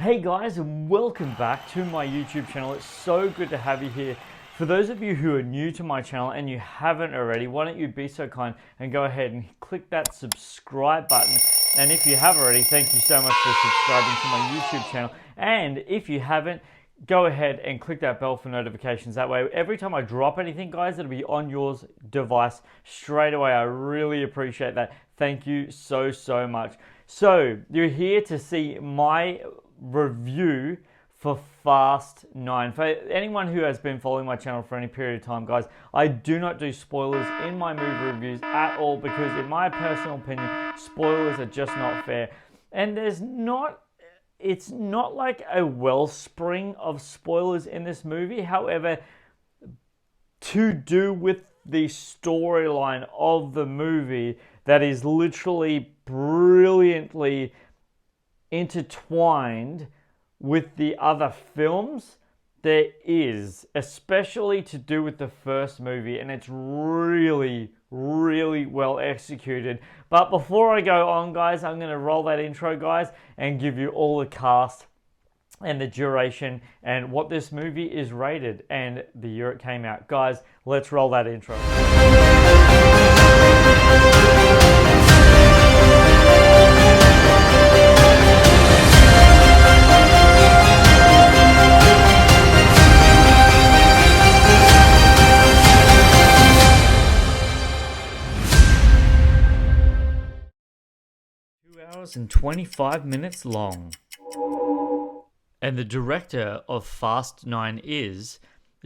Hey guys, and welcome back to my YouTube channel. It's so good to have you here. For those of you who are new to my channel and you haven't already, why don't you be so kind and go ahead and click that subscribe button. And if you have already, thank you so much for subscribing to my YouTube channel. And if you haven't, go ahead and click that bell for notifications. That way, every time I drop anything, guys, it'll be on your device straight away. I really appreciate that. Thank you so much. So, you're here to see my review for Fast 9. For anyone who has been following my channel for any period of time, guys, I do not do spoilers in my movie reviews at all because in my personal opinion, spoilers are just not fair. And it's not like a wellspring of spoilers in this movie. However, to do with the storyline of the movie that is literally brilliantly intertwined with the other films, there is, especially to do with the first movie, and it's really well executed. But before I go on, guys, I'm going to roll that intro, guys, and give you all the cast and the duration and what this movie is rated and the year it came out. Guys, let's roll that intro. 2 hours and 25 minutes long. And the director of Fast 9 is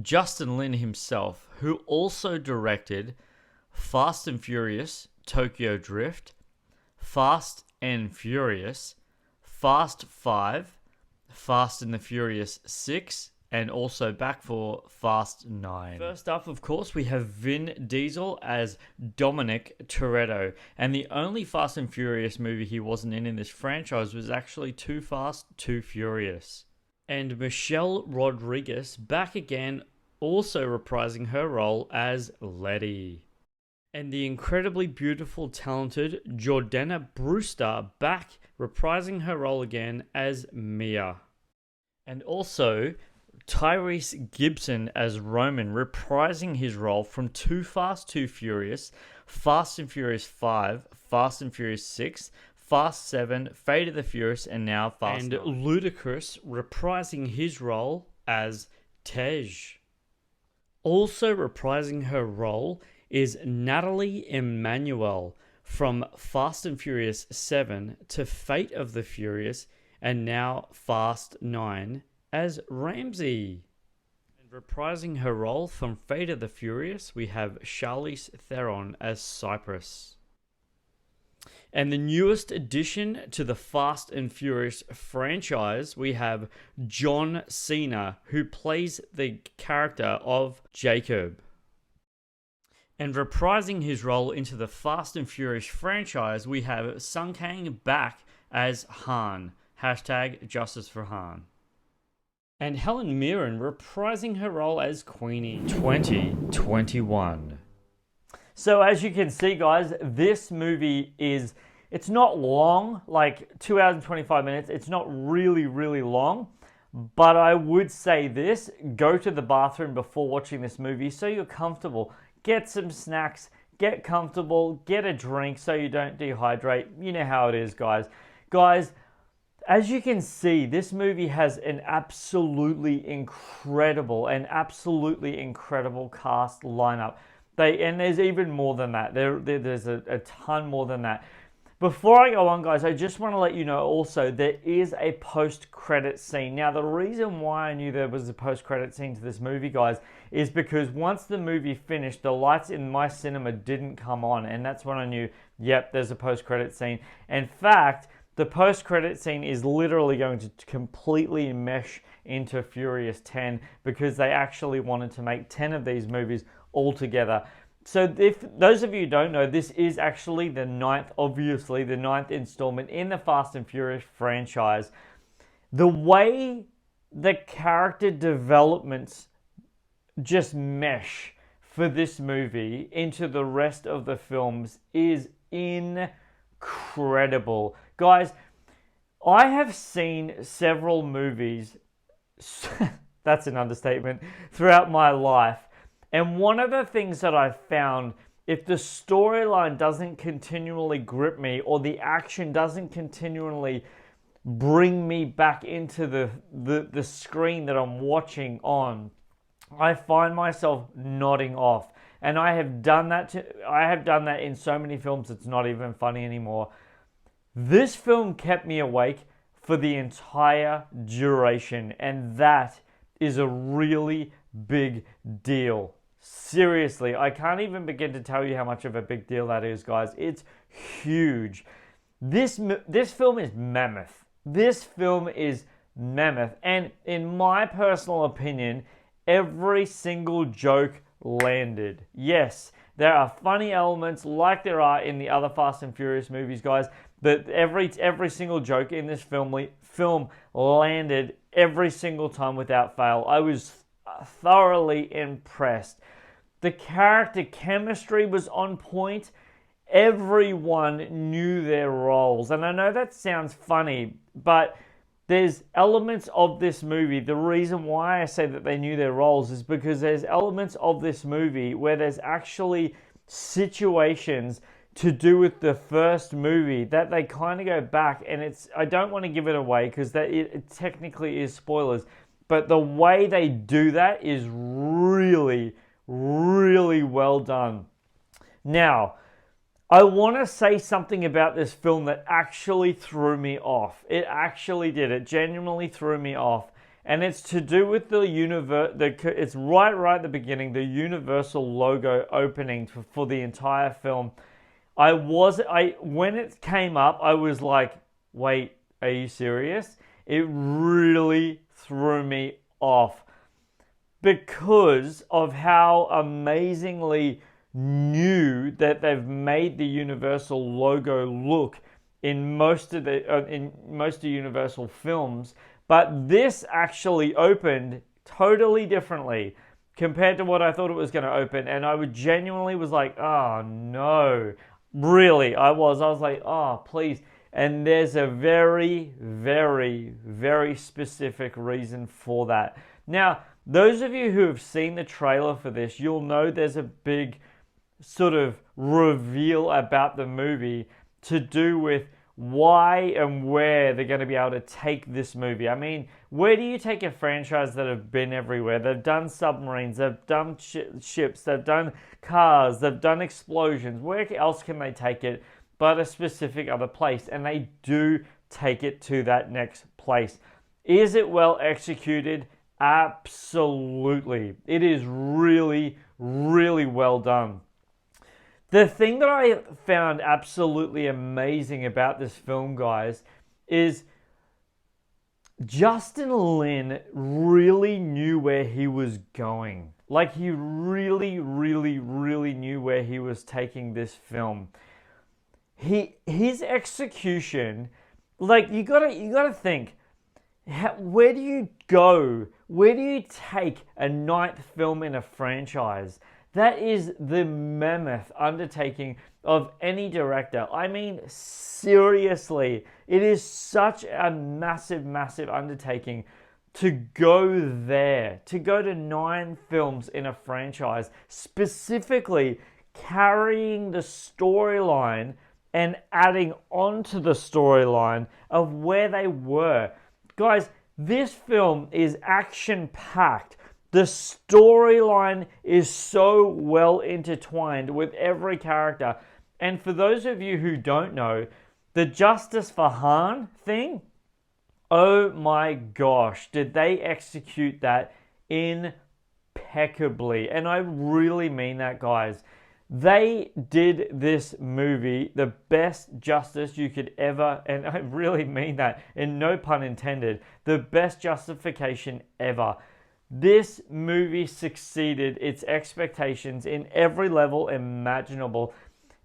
Justin Lin himself, who also directed Fast and Furious, Tokyo Drift, Fast and Furious, Fast 5, Fast and the Furious 6, and also back for Fast 9. First up, of course, we have Vin Diesel as Dominic Toretto. And the only Fast and Furious movie he wasn't in this franchise was actually Too Fast, Too Furious. And Michelle Rodriguez back again, also reprising her role as Letty. And the incredibly beautiful, talented Jordana Brewster back reprising her role again as Mia. And also Tyrese Gibson as Roman, reprising his role from Too Fast, Too Furious, Fast and Furious 5, Fast and Furious 6, Fast 7, Fate of the Furious, and now Fast 9. And Ludacris reprising his role as Tej. Also reprising her role is Natalie Emmanuel from Fast and Furious 7 to Fate of the Furious, and now Fast 9 as Ramsey. And reprising her role from Fate of the Furious, we have Charlize Theron as Cypress. And the newest addition to the Fast and Furious franchise, we have John Cena, who plays the character of Jacob. And reprising his role into the Fast and Furious franchise, we have Sung Kang back as Han. Hashtag Justice for Han. And Helen Mirren reprising her role as Queenie. 2021. So as you can see, guys, this movie it's not long, like 2 hours and 25 minutes. It's not really long. But I would say this, go to the bathroom before watching this movie so you're comfortable. Get some snacks, get comfortable, get a drink so you don't dehydrate. You know how it is, guys. Guys, as you can see, this movie has an absolutely incredible cast lineup. And there's even more than that. There's a ton more than that. Before I go on, guys, I just want to let you know also there is a post-credit scene. Now, the reason why I knew there was a post-credit scene to this movie, guys, is because once the movie finished, the lights in my cinema didn't come on. And that's when I knew, yep, there's a post-credit scene. In fact, the post-credit scene is literally going to completely mesh into Furious 10 because they actually wanted to make 10 of these movies all together. So if those of you who don't know, this is actually the ninth installment in the Fast and Furious franchise. The way the character developments just mesh for this movie into the rest of the films is incredible. Guys, I have seen several movies, that's an understatement, throughout my life. And one of the things that I've found, if the storyline doesn't continually grip me or the action doesn't continually bring me back into the screen that I'm watching on, I find myself nodding off. And I have done that in so many films it's not even funny anymore. This film kept me awake for the entire duration, and that is a really big deal. Seriously, I can't even begin to tell you how much of a big deal that is, guys. It's huge. This film is mammoth. This film is mammoth, and in my personal opinion, every single joke landed. Yes, there are funny elements like there are in the other Fast and Furious movies, guys, but every single joke in this film landed every single time without fail. I was thoroughly impressed. The character chemistry was on point. Everyone knew their roles. And I know that sounds funny, but there's elements of this movie. The reason why I say that they knew their roles is because there's elements of this movie where there's actually situations to do with the first movie that they kind of go back, and I don't want to give it away because it technically is spoilers, but the way they do that is really, really well done. Now, I want to say something about this film that actually threw me off. It actually did. It genuinely threw me off. And it's to do with the it's right at the beginning, the Universal logo opening for the entire film. When it came up, I was like, wait, are you serious? It really threw me off because of how amazingly new that they've made the Universal logo look in most of Universal films. But this actually opened totally differently compared to what I thought it was going to open, and I genuinely was like, oh no. Really, I was like, oh, please. And there's a very, very, very specific reason for that. Now, those of you who have seen the trailer for this, you'll know there's a big sort of reveal about the movie to do with why and where they're going to be able to take this movie. I mean, where do you take a franchise that have been everywhere? They've done submarines, they've done ships, they've done cars, they've done explosions. Where else can they take it but a specific other place? And they do take it to that next place. Is it well executed? Absolutely. It is really, really well done. The thing that I found absolutely amazing about this film, guys, is Justin Lin really knew where he was going. Like, he really, really, really knew where he was taking this film. His execution, like, you gotta think, where do you go? Where do you take a ninth film in a franchise? That is the mammoth undertaking of any director. I mean, seriously, it is such a massive, massive undertaking to go there, to go to 9 films in a franchise, specifically carrying the storyline and adding onto the storyline of where they were. Guys, this film is action-packed. The storyline is so well intertwined with every character. And for those of you who don't know, the Justice for Han thing, oh my gosh, did they execute that impeccably. And I really mean that, guys. They did this movie the best justice you could ever, and I really mean that, and no pun intended, the best justification ever. This movie succeeded its expectations in every level imaginable.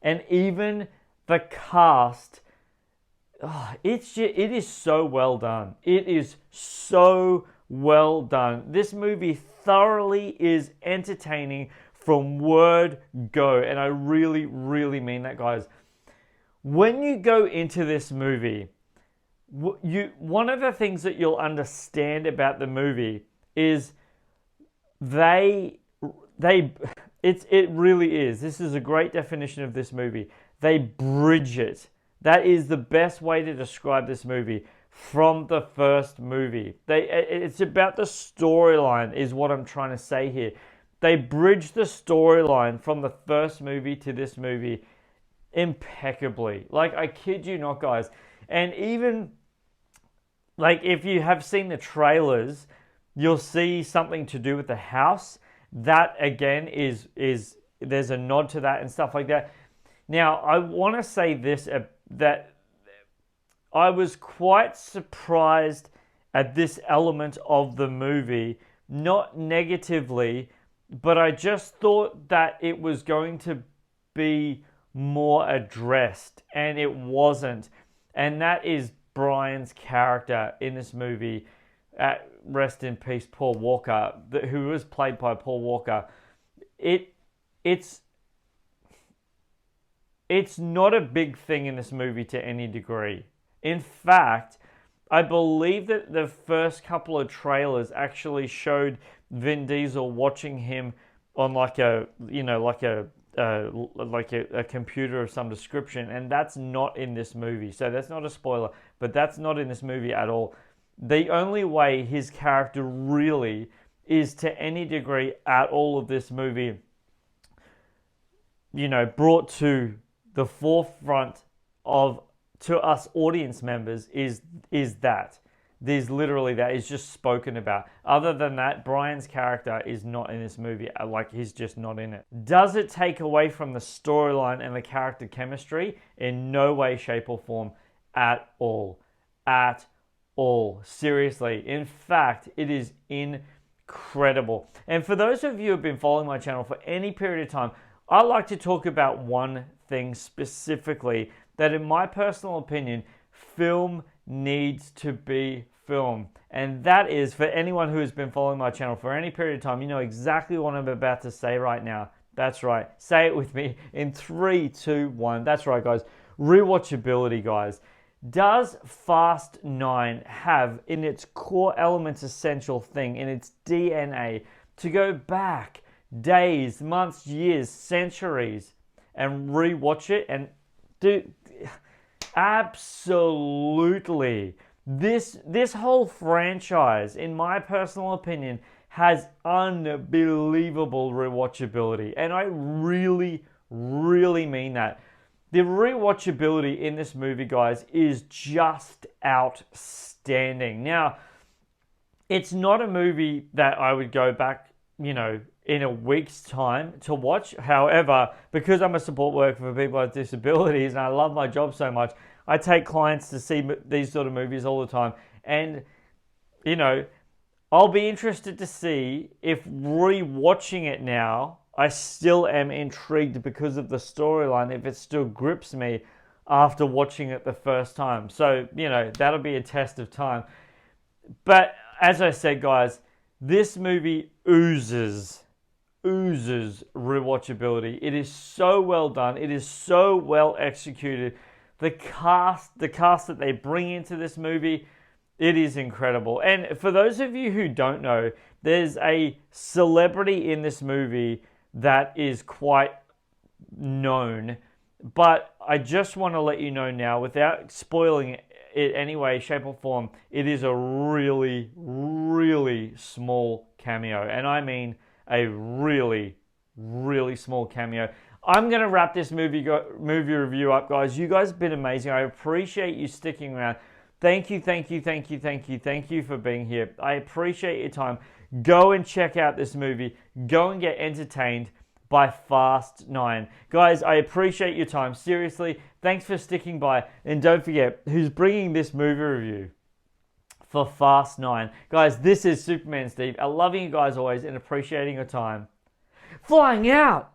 And even the cast, it is so well done. It is so well done. This movie thoroughly is entertaining from word go. And I really, really mean that, guys. When you go into this movie, one of the things that you'll understand about the movie is they it really is. This is a great definition of this movie. They bridge it. That is the best way to describe this movie from the first movie. It's about the storyline is what I'm trying to say here. They bridge the storyline from the first movie to this movie impeccably. Like, I kid you not, guys. And even, like, if you have seen the trailers, you'll see something to do with the house. That, again, is there's a nod to that and stuff like that. Now, I want to say this, that I was quite surprised at this element of the movie, not negatively, but I just thought that it was going to be more addressed, and it wasn't. And that is Brian's character in this movie. Rest in peace, Paul Walker, who was played by Paul Walker. It's not a big thing in this movie to any degree. In fact, I believe that the first couple of trailers actually showed Vin Diesel watching him on like a computer of some description, and that's not in this movie. So that's not a spoiler, but that's not in this movie at all. The only way his character really is to any degree at all of this movie, brought to the forefront to us audience members is that. There's literally that is just spoken about. Other than that, Brian's character is not in this movie. Like, he's just not in it. Does it take away from the storyline and the character chemistry? In no way, shape, or form at all. At all. Seriously. In fact, it is incredible. And for those of you who have been following my channel for any period of time, I like to talk about one thing specifically, that in my personal opinion, film needs to be film. And that is, for anyone who has been following my channel for any period of time, you know exactly what I'm about to say right now. That's right. Say it with me in 3, 2, 1. That's right, guys. Rewatchability, guys. Does Fast 9 have in its core elements essential thing, in its DNA, to go back days, months, years, centuries and rewatch it? And dude, absolutely. This whole franchise, in my personal opinion, has unbelievable rewatchability. And I really, really mean that. The rewatchability in this movie, guys, is just outstanding. Now, it's not a movie that I would go back, in a week's time to watch. However, because I'm a support worker for people with disabilities and I love my job so much, I take clients to see these sort of movies all the time. And, I'll be interested to see if rewatching it now, I still am intrigued because of the storyline, if it still grips me after watching it the first time. So, that'll be a test of time. But as I said, guys, this movie oozes rewatchability. It is so well done. It is so well executed. The cast that they bring into this movie, it is incredible. And for those of you who don't know, there's a celebrity in this movie that is quite known. But I just want to let you know now, without spoiling it any way, shape, or form, it is a really, really small cameo. And I mean a really, really small cameo. I'm going to wrap this movie review up, guys. You guys have been amazing. I appreciate you sticking around. Thank you for being here. I appreciate your time. Go and check out this movie. Go and get entertained by Fast 9. Guys, I appreciate your time. Seriously, thanks for sticking by. And don't forget, who's bringing this movie review for Fast 9. Guys, this is Superman Steve. I love you guys always and appreciating your time. Flying out!